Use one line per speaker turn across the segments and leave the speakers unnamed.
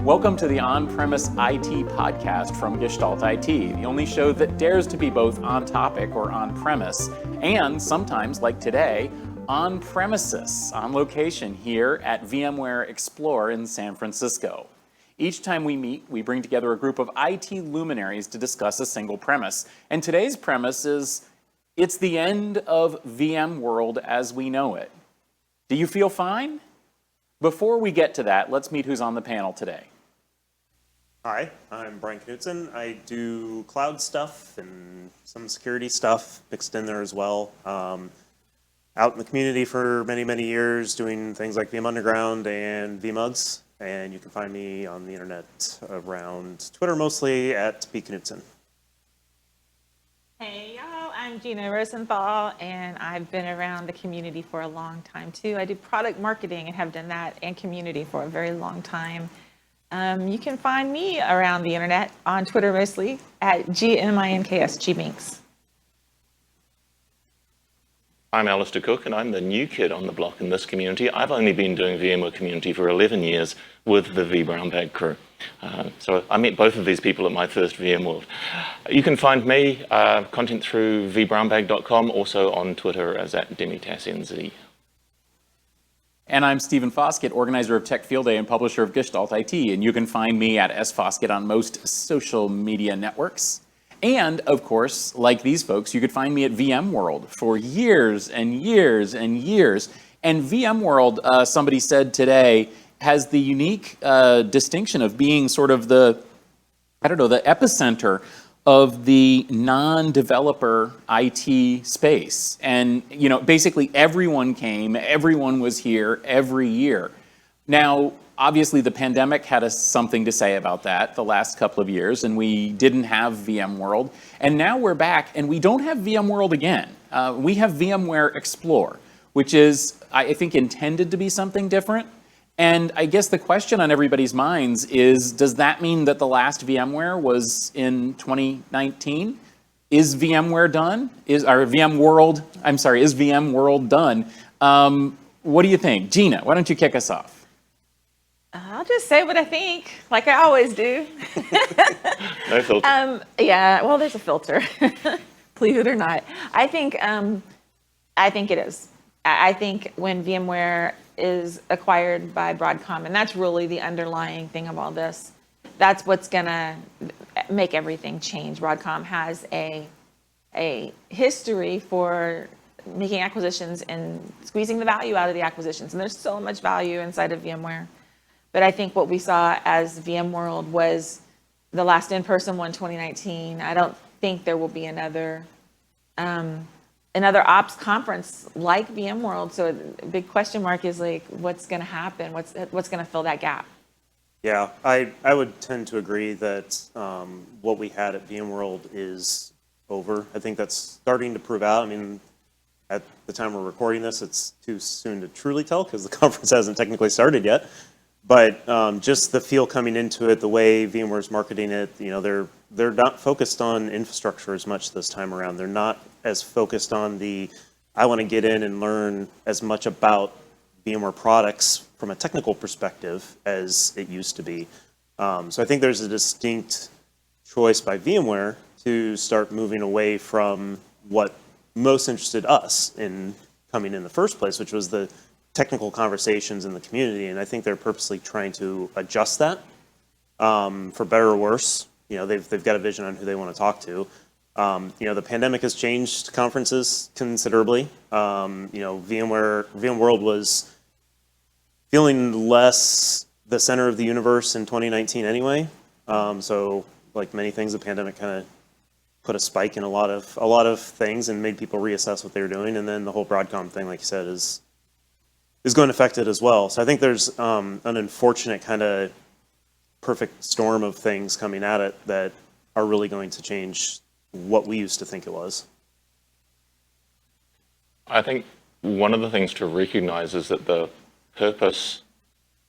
Welcome to the On-Premise IT podcast from Gestalt IT, the only show that dares to be both on topic or on-premise, and sometimes, like today, on premises, on location here at VMware Explore in San Francisco. Each time we meet, we bring together a group of IT luminaries to discuss a single premise. And today's premise is, it's the end of VMworld as we know it. Do you feel fine? Before we get to that, let's meet who's on the panel today.
Hi, I'm Brian Knudtson. I do cloud stuff and some security stuff mixed in there as well. Out in the community for many, many years doing things like VM Underground and VMugs. And you can find me on the internet around Twitter mostly at @bknudtson.
Hey y'all, I'm Gina Rosenthal, and I've been around the community for a long time too. I do product marketing and have done that and community for a very long time. You can find me around the internet on Twitter mostly at GMINKS.
I'm Alastair Cooke, and I'm the new kid on the block in this community. I've only been doing VMware community for 11 years with the vBrownBag crew. So I met both of these people at my first VMworld. You can find me, content through vbrownbag.com, also on Twitter as @DemitasNZ.
And I'm Stephen Foskett, organizer of Tech Field Day and publisher of Gestalt IT, and you can find me at @sfoskett on most social media networks. And, of course, like these folks, you could find me at VMworld for years and years and years. And VMworld, somebody said today, has the unique distinction of being sort of the epicenter of the non-developer IT space. And, basically everyone came, everyone was here every year. Now, obviously, the pandemic had something to say about that the last couple of years, and we didn't have VMworld. And now we're back, and we don't have VMworld again. We have VMware Explore, which is, I think, intended to be something different. And I guess the question on everybody's minds is, does that mean that the last VMware was in 2019? Is VMware done? Is VMworld done? What do you think? Gina, why don't you kick us off?
I'll just say what I think, like I always do.
No filter.
Yeah, well, there's a filter, believe it or not. I think it is. I think when VMware is acquired by Broadcom, and that's really the underlying thing of all this, that's what's gonna make everything change. Broadcom has a history for making acquisitions and squeezing the value out of the acquisitions, and there's so much value inside of VMware. But I think what we saw as VMworld was the last in-person one, 2019. I don't think there will be another ops conference like VMworld. So a big question mark is like, what's going to happen? What's going to fill that gap?
Yeah, I would tend to agree that what we had at VMworld is over. I think that's starting to prove out. I mean, at the time we're recording this, it's too soon to truly tell because the conference hasn't technically started yet. But just the feel coming into it, the way VMware's marketing it, they're not focused on infrastructure as much this time around. They're not as focused on I want to get in and learn as much about VMware products from a technical perspective as it used to be. So I think there's a distinct choice by VMware to start moving away from what most interested us in coming in the first place, which was the technical conversations in the community, and I think they're purposely trying to adjust that for better or worse. They've got a vision on who they want to talk to. The pandemic has changed conferences considerably. VMworld was feeling less the center of the universe in 2019 anyway. So, like many things, the pandemic kind of put a spike in a lot of things and made people reassess what they were doing. And then the whole Broadcom thing, like you said, is going to affect it as well. So I think there's an unfortunate kind of perfect storm of things coming at it that are really going to change what we used to think it was.
I think one of the things to recognize is that the purpose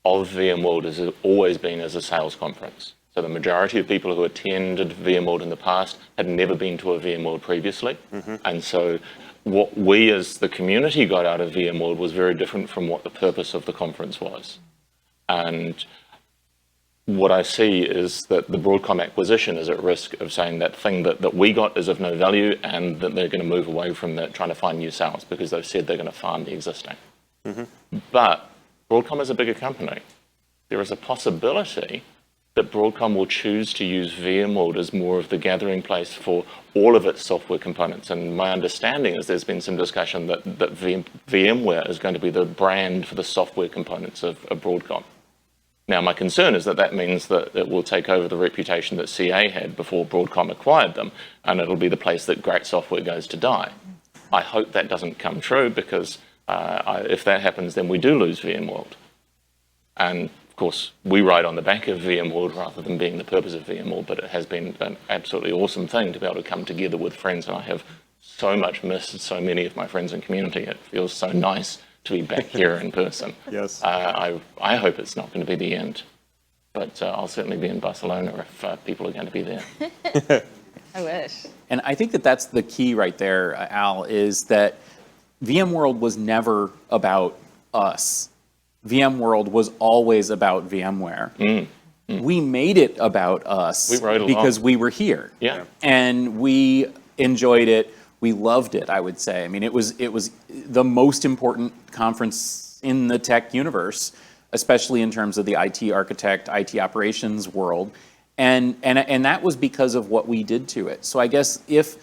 of VMworld has always been as a sales conference. So the majority of people who attended VMworld in the past had never been to a VMworld previously. Mm-hmm. And so what we as the community got out of VMworld was very different from what the purpose of the conference was. And what I see is that the Broadcom acquisition is at risk of saying that thing that we got is of no value, and that they're going to move away from that, trying to find new sales, because they've said they're going to farm the existing. But Broadcom is a bigger company. There is a possibility that Broadcom will choose to use VMworld as more of the gathering place for all of its software components. And my understanding is there's been some discussion that VMware is going to be the brand for the software components of Broadcom. Now, my concern is that that means that it will take over the reputation that CA had before Broadcom acquired them, and it'll be the place that great software goes to die. I hope that doesn't come true, because if that happens, then we do lose VMworld. And of course, we ride on the back of VMworld rather than being the purpose of VMworld, but it has been an absolutely awesome thing to be able to come together with friends, and I have so much missed so many of my friends and community. It feels so nice to be back here in person.
Yes.
I hope it's not going to be the end, but I'll certainly be in Barcelona if people are going to be there.
I wish.
And I think that that's the key right there, Al, is that VMworld was never about us. VMworld was always about VMware. We made it about us
We rode along.
because we were here.
Yeah.
And we enjoyed it. We loved it, I would say. I mean, it was the most important conference in the tech universe, especially in terms of the IT architect, IT operations world. And that was because of what we did to it. So I guess if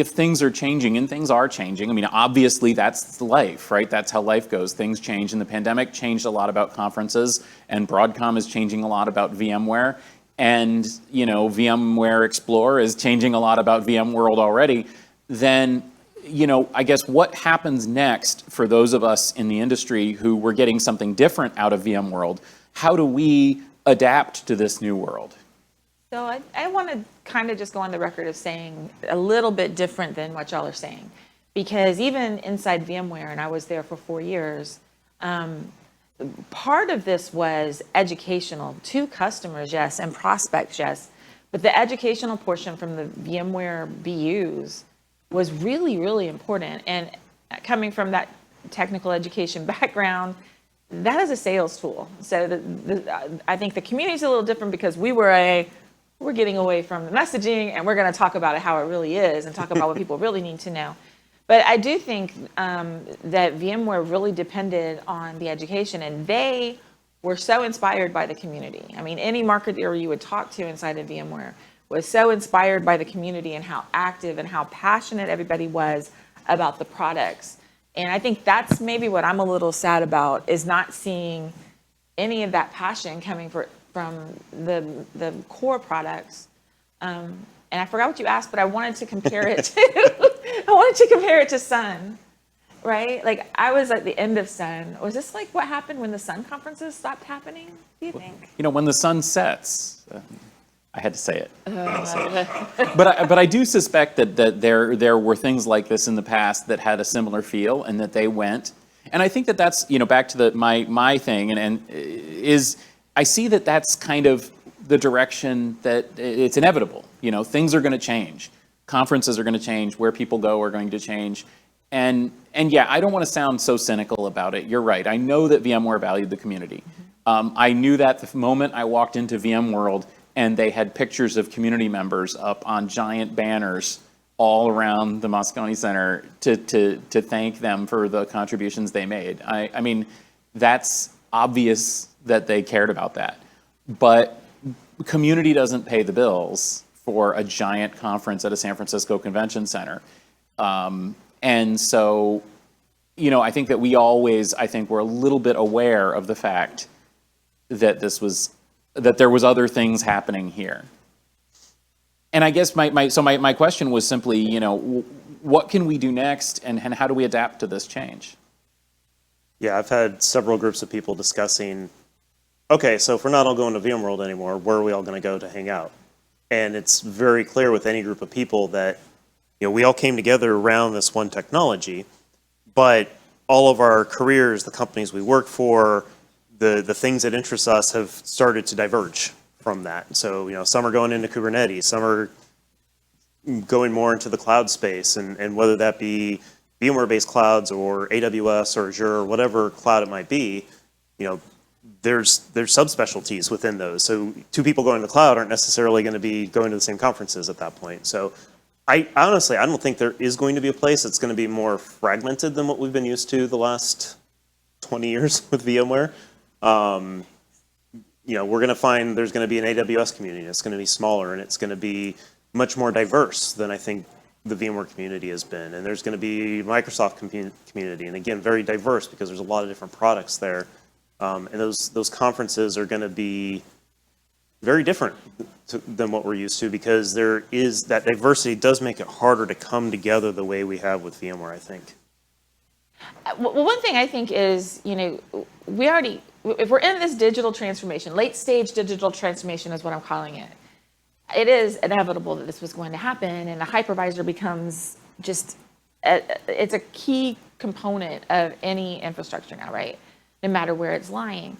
things are changing, and things are changing, I mean, obviously that's life, right? That's how life goes. Things change, and the pandemic changed a lot about conferences, and Broadcom is changing a lot about VMware. And, you know, VMware Explore is changing a lot about VMworld already. Then, you know, I guess what happens next for those of us in the industry who were getting something different out of VMworld? How do we adapt to this new world?
So I want to kind of just go on the record of saying a little bit different than what y'all are saying, because even inside VMware, and I was there for 4 years, part of this was educational to customers, yes, and prospects, yes, but the educational portion from the VMware BUs was really, really important. And coming from that technical education background, that is a sales tool. So I think the community is a little different, because we're getting away from the messaging, and we're going to talk about it how it really is and talk about what people really need to know. But I do think that VMware really depended on the education, and they were so inspired by the community. I mean, any marketer you would talk to inside of VMware was so inspired by the community and how active and how passionate everybody was about the products. And I think that's maybe what I'm a little sad about, is not seeing any of that passion coming from the core products. And I forgot what you asked, but I wanted to compare it to Sun, right? Like, I was at the end of Sun. Was this like what happened when the Sun conferences stopped happening, do you think?
You know, when the sun sets, I had to say it. But I do suspect that there were things like this in the past that had a similar feel, and that they went. And I think that that's, you know, back to my thing, and is I see that that's kind of the direction that it's inevitable. You know, things are going to change. Conferences are going to change. Where people go are going to change. And yeah, I don't want to sound so cynical about it. You're right. I know that VMware valued the community. I knew that the moment I walked into VMworld, and they had pictures of community members up on giant banners all around the Moscone Center to thank them for the contributions they made. I mean, that's obvious that they cared about that. But community doesn't pay the bills for a giant conference at a San Francisco Convention Center. And so, you know, I think that we always, were a little bit aware of the fact that there was other things happening here. And I guess my question was simply, you know, what can we do next, and how do we adapt to this change?
Yeah, I've had several groups of people discussing, okay, so if we're not all going to VMworld anymore, where are we all going to go to hang out? And it's very clear with any group of people that, you know, we all came together around this one technology, but all of our careers, the companies we work for, the things that interest us have started to diverge from that. So, you know, some are going into Kubernetes, some are going more into the cloud space, and whether that be VMware-based clouds or AWS or Azure or whatever cloud it might be, you know, there's subspecialties within those. So two people going to the cloud aren't necessarily going to be going to the same conferences at that point. So I honestly, I don't think there is going to be a place that's going to be more fragmented than what we've been used to the last 20 years with VMware. We're going to find there's going to be an AWS community. It's going to be smaller, and it's going to be much more diverse than I think the VMware community has been. And there's going to be Microsoft community, and again, very diverse because there's a lot of different products there. And those conferences are going to be very different than what we're used to, because there is that diversity does make it harder to come together the way we have with VMware, I think.
Well, one thing I think is, we already, if we're in this digital transformation, late stage digital transformation is what I'm calling it. It is inevitable that this was going to happen, and the hypervisor becomes just, it's a key component of any infrastructure now, right? No matter where it's lying.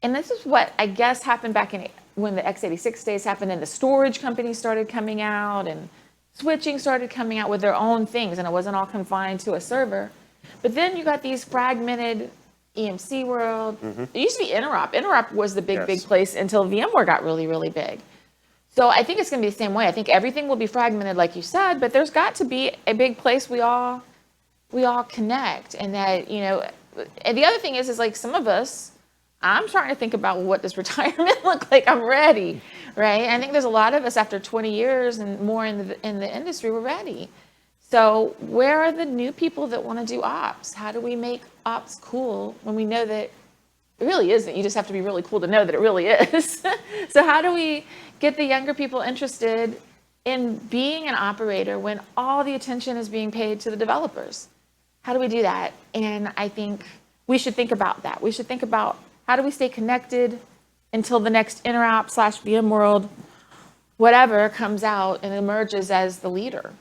And this is what I guess happened back when the x86 days happened, and the storage companies started coming out, and switching started coming out with their own things, and it wasn't all confined to a server. But then you got these fragmented EMC world. It used to be Interop. Interop was the big place until VMware got really, really big. So I think it's going to be the same way. I think everything will be fragmented, like you said, but there's got to be a big place we all connect, and that, and the other thing is like some of us, I'm starting to think about what does retirement look like. I'm ready, right? I think there's a lot of us after 20 years and more in the industry, we're ready. So where are the new people that want to do ops? How do we make ops cool when we know that it really isn't? You just have to be really cool to know that it really is. So how do we get the younger people interested in being an operator when all the attention is being paid to the developers? How do we do that? And I think we should think about that. We should think about, how do we stay connected until the next Interop / VMworld, whatever, comes out and emerges as the leader?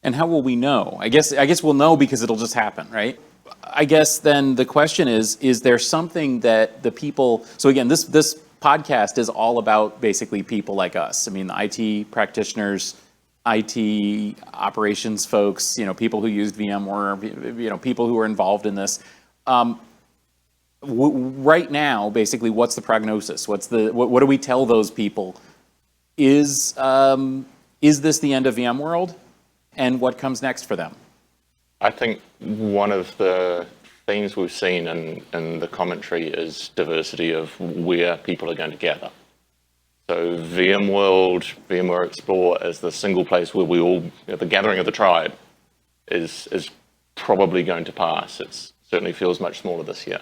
And how will we know? I guess we'll know because it'll just happen, right? I guess then the question is there something that the people, so again, this podcast is all about basically people like us. I mean, the IT practitioners, IT operations folks, people who used VMware, people who are involved in this. Right now, basically, what's the prognosis? What do we tell those people? Is this the end of VMworld? And what comes next for them?
I think one of the themes we've seen in the commentary is diversity of where people are going to gather. So VMworld, VMware Explore is the single place where we all, the gathering of the tribe is probably going to pass. It certainly feels much smaller this year.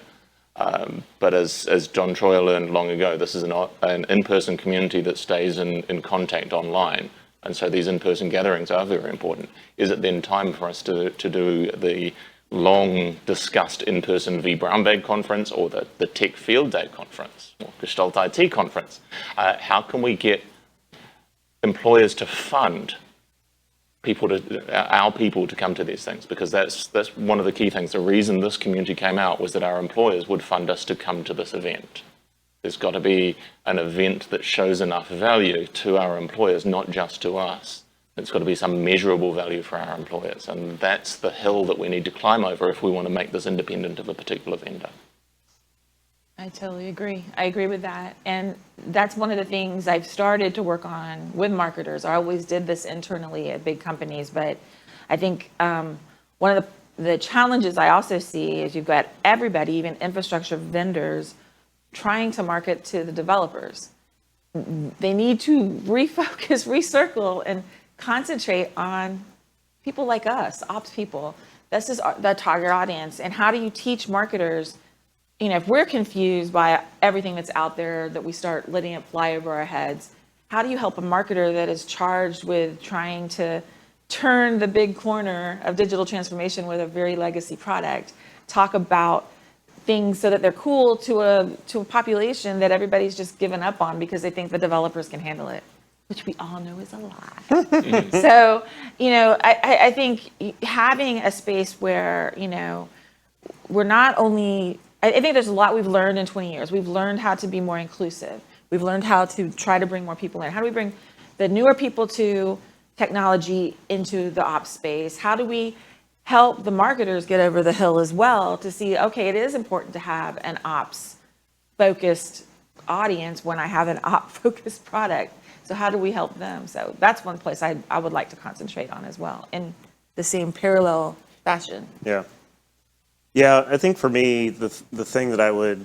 But as John Troyer learned long ago, this is an in-person community that stays in contact online. And so these in-person gatherings are very important. Is it then time for us to do the long discussed in-person Brown Bag conference, or the Tech Field Day conference, or Gestalt IT conference? How can we get employers to fund our people to come to these things? Because that's one of the key things. The reason this community came out was that our employers would fund us to come to this event. There's got to be an event that shows enough value to our employers, not just to us. It's got to be some measurable value for our employers. And that's the hill that we need to climb over if we want to make this independent of a particular vendor.
I totally agree. I agree with that. And that's one of the things I've started to work on with marketers. I always did this internally at big companies, but I think one of the challenges I also see is you've got everybody, even infrastructure vendors, trying to market to the developers. They need to refocus, recircle, and concentrate on people like us, ops people. This is the target audience. And how do you teach marketers, if we're confused by everything that's out there, that we start letting it fly over our heads, how do you help a marketer that is charged with trying to turn the big corner of digital transformation with a very legacy product, talk about things so that they're cool to a population that everybody's just given up on because they think the developers can handle it, which we all know is a lie. So, I think having a space where, we're not only, I think there's a lot we've learned in 20 years. We've learned how to be more inclusive. We've learned how to try to bring more people in. How do we bring the newer people to technology into the ops space? How do we help the marketers get over the hill as well to see, okay, it is important to have an ops focused audience when I have an op focused product. So how do we help them? So that's one place I would like to concentrate on as well in the same parallel fashion.
Yeah. Yeah, I think for me, the thing that I would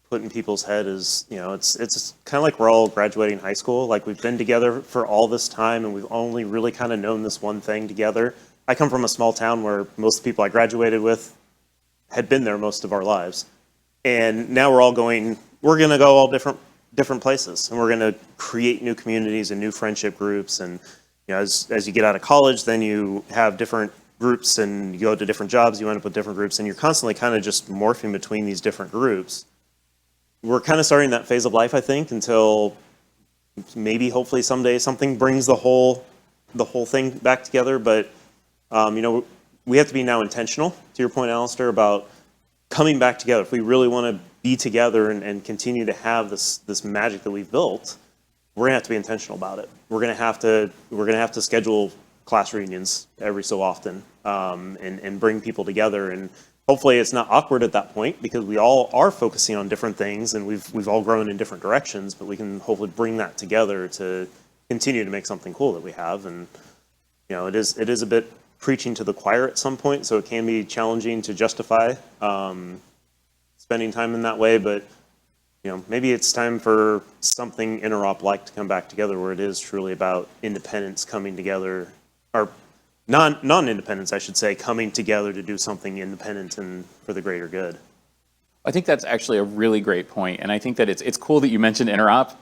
put in people's head is, it's kind of like we're all graduating high school. Like we've been together for all this time and we've only really kind of known this one thing together. I come from a small town where most of the people I graduated with had been there most of our lives. And now we're going to go all different places, and we're going to create new communities and new friendship groups. And as you get out of college, then you have different groups and you go to different jobs, you end up with different groups, and you're constantly kind of just morphing between these different groups. We're kind of starting that phase of life, I think, until maybe hopefully someday something brings the whole thing back together. But we have to be now intentional, to your point, Alastair, about coming back together. If we really want to be together and continue to have this magic that we've built, we're gonna have to be intentional about it. We're gonna have to schedule class reunions every so often, and bring people together. And hopefully it's not awkward at that point because we all are focusing on different things and we've all grown in different directions, but we can hopefully bring that together to continue to make something cool that we have. And it is a bit preaching to the choir at some point, so it can be challenging to justify spending time in that way. But maybe it's time for something interop-like to come back together, where it is truly about independents coming together, or non-independents, I should say, coming together to do something independent and for the greater good.
I think that's actually a really great point, and I think that it's cool that you mentioned interop,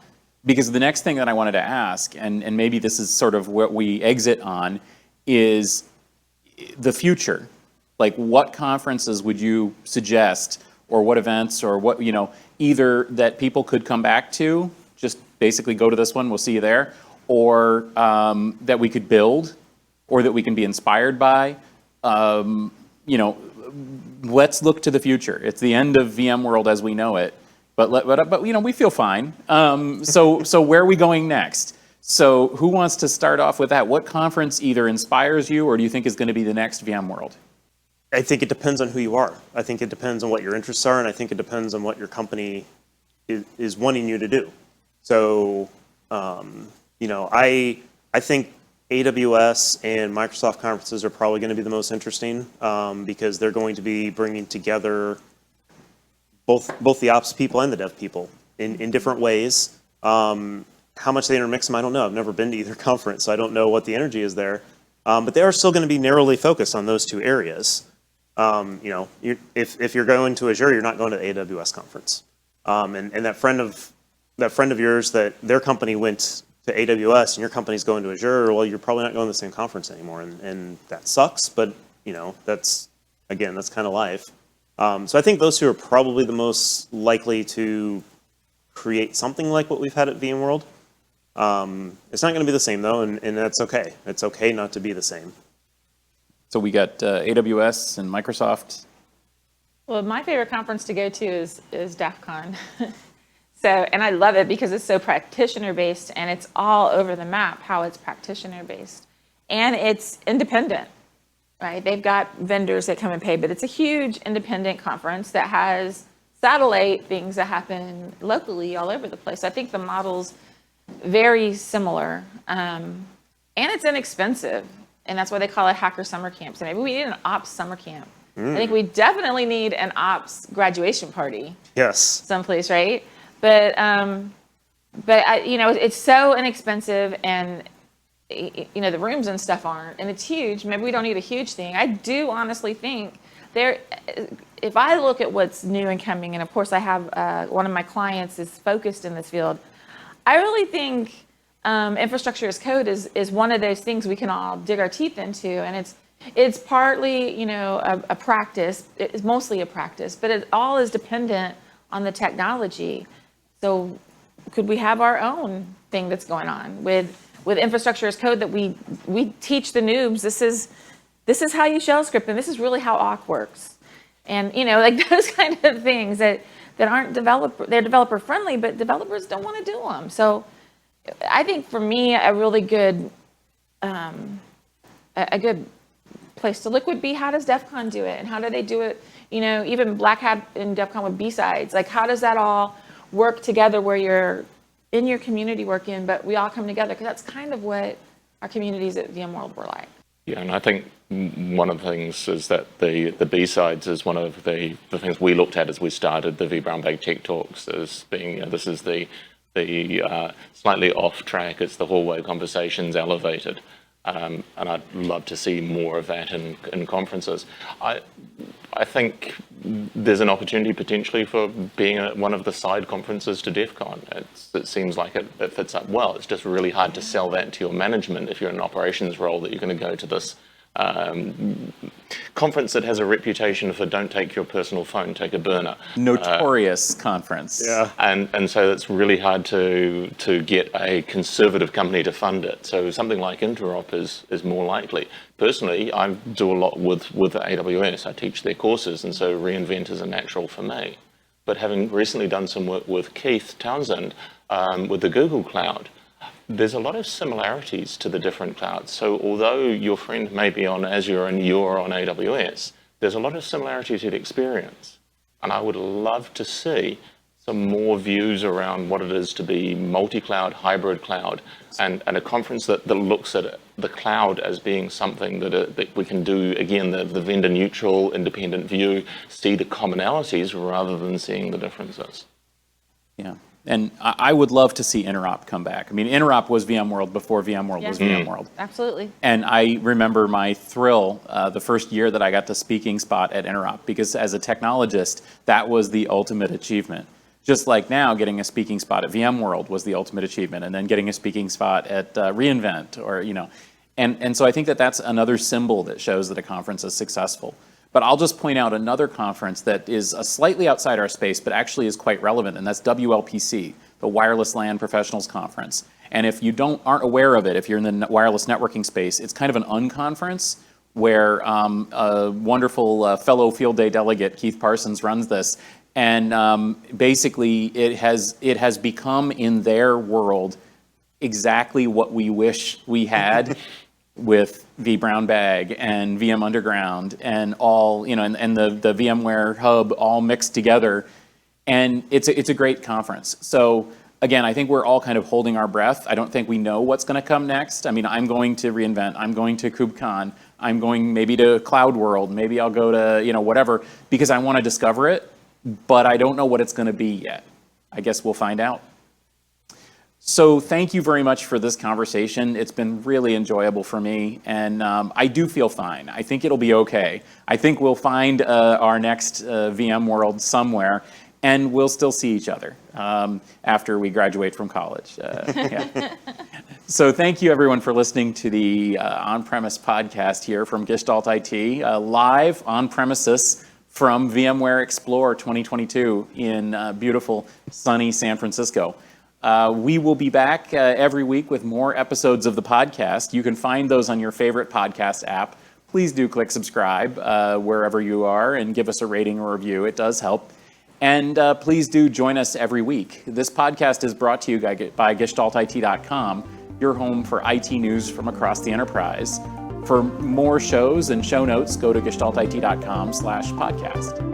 because the next thing that I wanted to ask, and maybe this is sort of what we exit on, is the future. Like, what conferences would you suggest, or what events, or what, either that people could come back to, just basically go to this one, we'll see you there, or that we could build, or that we can be inspired by. Let's look to the future. It's the end of VMworld as we know it, but we feel fine. So where are we going next? So who wants to start off with that? What conference either inspires you, or do you think is going to be the next VMworld?
I think it depends on who you are. I think it depends on what your interests are, and I think it depends on what your company is wanting you to do. So, I think AWS and Microsoft conferences are probably going to be the most interesting, because they're going to be bringing together both the ops people and the dev people in different ways. How much they intermix them, I don't know. I've never been to either conference, so I don't know what the energy is there. But they are still going to be narrowly focused on those two areas. If you're going to Azure, you're not going to the AWS conference. And that friend of yours that their company went to AWS and your company's going to Azure, well, you're probably not going to the same conference anymore, and that sucks. But that's kind of life. So I think those two are probably the most likely to create something like what we've had at VMworld. It's not going to be the same though, and that's okay. It's okay not to be the same.
So we got AWS and Microsoft.
Well, my favorite conference to go to is DEF CON. And I love it because it's so practitioner based, and it's all over the map how it's practitioner based, and it's independent, right? They've got vendors that come and pay, but it's a huge independent conference that has satellite things that happen locally all over the place. I think the model's very similar, and it's inexpensive, and that's why they call it Hacker Summer Camp. So maybe we need an ops summer camp. I think we definitely need an ops graduation party.
Yes.
Someplace, right? But it's so inexpensive, and the rooms and stuff aren't, and it's huge. Maybe we don't need a huge thing. I do honestly think if I look at what's new and coming, and of course I have one of my clients is focused in this field, I really think infrastructure as code is one of those things we can all dig our teeth into, and it's partly a practice. It's mostly a practice, but it all is dependent on the technology. So could we have our own thing that's going on with infrastructure as code that we teach the noobs? This is how you shell script, and this is really how awk works, and like those kind of things that aren't they're developer friendly, but developers don't want to do them. So I think for me, a really good place to look would be, how does DEF CON do it? And how do they do it? You know, even Black Hat and DEF CON with B-sides. Like, how does that all work together where you're in your community working, but we all come together? Because that's kind of what our communities at VMworld were like.
Yeah, and I think one of the things is that the B-sides is one of the things we looked at as we started the V Brown Bag Tech Talks as being, you know, this is the slightly off track, it's the hallway conversations elevated. And I'd love to see more of that in conferences. I think there's an opportunity potentially for being at one of the side conferences to DEF CON. It seems like it fits up well. It's just really hard to sell that to your management if you're in an operations role, that you're going to go to this conference that has a reputation for don't take your personal phone, take a burner.
Notorious conference.
Yeah.
And so it's really hard to get a conservative company to fund it. So something like Interop is more likely. Personally, I do a lot with AWS. I teach their courses, and so reInvent is a natural for me. But having recently done some work with Keith Townsend with the Google Cloud, there's a lot of similarities to the different clouds. So although your friend may be on Azure and you're on AWS, there's a lot of similarity to the experience. And I would love to see some more views around what it is to be multi-cloud, hybrid cloud, and a conference that looks at the cloud as being something that we can do, again, the vendor neutral, independent view, see the commonalities rather than seeing the differences.
Yeah. And I would love to see Interop come back. I mean, Interop was VMworld before VMworld was VMworld.
Absolutely.
And I remember my thrill the first year that I got the speaking spot at Interop, because as a technologist, that was the ultimate achievement. Just like now, getting a speaking spot at VMworld was the ultimate achievement, and then getting a speaking spot at reInvent, or, you know. And so I think that that's another symbol that shows that a conference is successful. But I'll just point out another conference that is slightly outside our space, but actually is quite relevant, and that's WLPC, the Wireless LAN Professionals Conference. And if you aren't aware of it, if you're in the wireless networking space, it's kind of an unconference where a wonderful fellow field day delegate, Keith Parsons, runs this. And basically, it has become in their world exactly what we wish we had with V Brown Bag and VM Underground and all, you know, and the VMware Hub all mixed together. And it's a great conference. So again, I think we're all kind of holding our breath. I don't think we know what's going to come next. I mean, I'm going to reInvent. I'm going to KubeCon. I'm going maybe to Cloud World. Maybe I'll go to, you know, whatever, because I want to discover it, but I don't know what it's going to be yet. I guess we'll find out. So thank you very much for this conversation. It's been really enjoyable for me, and I do feel fine. I think it'll be okay. I think we'll find our next VMworld somewhere, and we'll still see each other after we graduate from college. Yeah. So thank you, everyone, for listening to the On-Premise podcast here from Gestalt IT, live on premises from VMware Explore 2022 in beautiful, sunny San Francisco. We will be back every week with more episodes of the podcast. You can find those on your favorite podcast app. Please do click subscribe wherever you are and give us a rating or review. It does help. And please do join us every week. This podcast is brought to you by GestaltIT.com, your home for IT news from across the enterprise. For more shows and show notes, go to gestaltit.com/podcast.